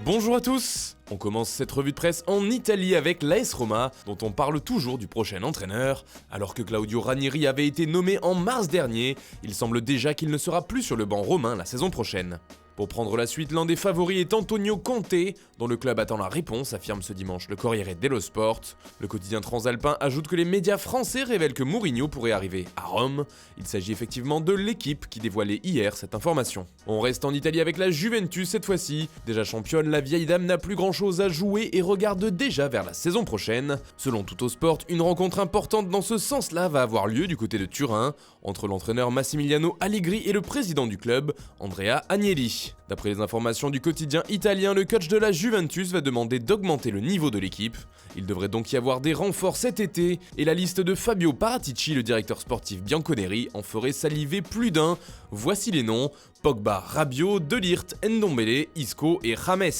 Bonjour à tous. On commence cette revue de presse en Italie avec l'AS Roma, dont on parle toujours du prochain entraîneur. Alors que Claudio Ranieri avait été nommé en mars dernier, il semble déjà qu'il ne sera plus sur le banc romain la saison prochaine. Pour prendre la suite, l'un des favoris est Antonio Conte, dont le club attend la réponse, affirme ce dimanche le Corriere dello Sport. Le quotidien transalpin ajoute que les médias français révèlent que Mourinho pourrait arriver à Rome. Il s'agit effectivement de l'équipe qui dévoilait hier cette information. On reste en Italie avec la Juventus cette fois-ci. Déjà championne, la vieille dame n'a plus grand-chose à jouer et regarde déjà vers la saison prochaine. Selon Tuttosport, une rencontre importante dans ce sens-là va avoir lieu du côté de Turin, entre l'entraîneur Massimiliano Allegri et le président du club, Andrea Agnelli. D'après les informations du quotidien italien, le coach de la Juventus va demander d'augmenter le niveau de l'équipe. Il devrait donc y avoir des renforts cet été, et la liste de Fabio Paratici, le directeur sportif bianconeri, en ferait saliver plus d'un. Voici les noms: Pogba, Rabiot, De Ligt, Ndombele, Isco et James.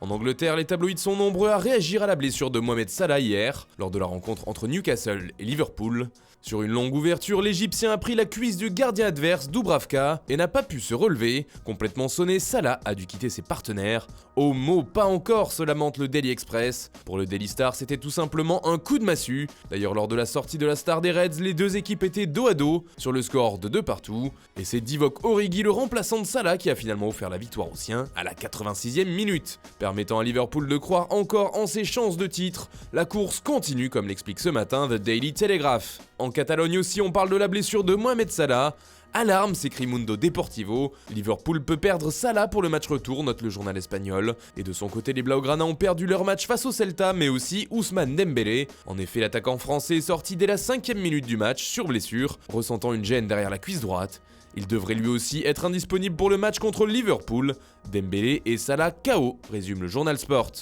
En Angleterre, les tabloïds sont nombreux à réagir à la blessure de Mohamed Salah hier, lors de la rencontre entre Newcastle et Liverpool. Sur une longue ouverture, l'Égyptien a pris la cuisse du gardien adverse, Dubravka, et n'a pas pu se relever. Complètement sonné, Salah a dû quitter ses partenaires. Oh mot, pas encore, se lamente le Daily Express. Pour le Daily Star, c'était tout simplement un coup de massue. D'ailleurs, lors de la sortie de la star des Reds, les deux équipes étaient dos à dos, sur le score de 2-2. Et c'est Divock Origi, le remplaçant de Salah, qui a finalement offert la victoire aux siens à la 86e minute. Permettant à Liverpool de croire encore en ses chances de titre, la course continue comme l'explique ce matin The Daily Telegraph. En Catalogne aussi, on parle de la blessure de Mohamed Salah. Alarme, s'écrit Mundo Deportivo. Liverpool peut perdre Salah pour le match retour, note le journal espagnol. Et de son côté, les Blaugrana ont perdu leur match face au Celta, mais aussi Ousmane Dembélé. En effet, l'attaquant français est sorti dès la 5e minute du match, sur blessure, ressentant une gêne derrière la cuisse droite. Il devrait lui aussi être indisponible pour le match contre Liverpool. Dembélé et Salah KO, résume le journal Sport.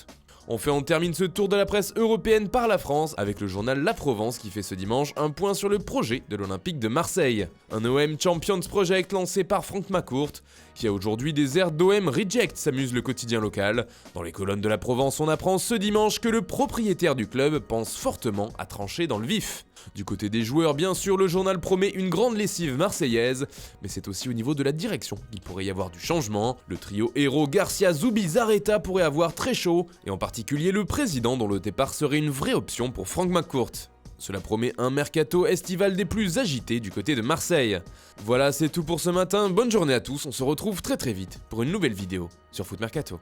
Enfin, on termine ce tour de la presse européenne par la France avec le journal La Provence qui fait ce dimanche un point sur le projet de l'Olympique de Marseille. Un OM Champions Project lancé par Franck Macourt, qui a aujourd'hui des airs d'OM Reject, s'amuse le quotidien local. Dans les colonnes de La Provence, on apprend ce dimanche que le propriétaire du club pense fortement à trancher dans le vif. Du côté des joueurs, bien sûr, le journal promet une grande lessive marseillaise, mais c'est aussi au niveau de la direction qu'il pourrait y avoir du changement. Le trio héros Garcia, Zoubi, Zareta pourrait avoir très chaud, et en particulier le président dont le départ serait une vraie option pour Franck Macourt. Cela promet un mercato estival des plus agités du côté de Marseille. Voilà, c'est tout pour ce matin, bonne journée à tous, on se retrouve très vite pour une nouvelle vidéo sur Foot Mercato.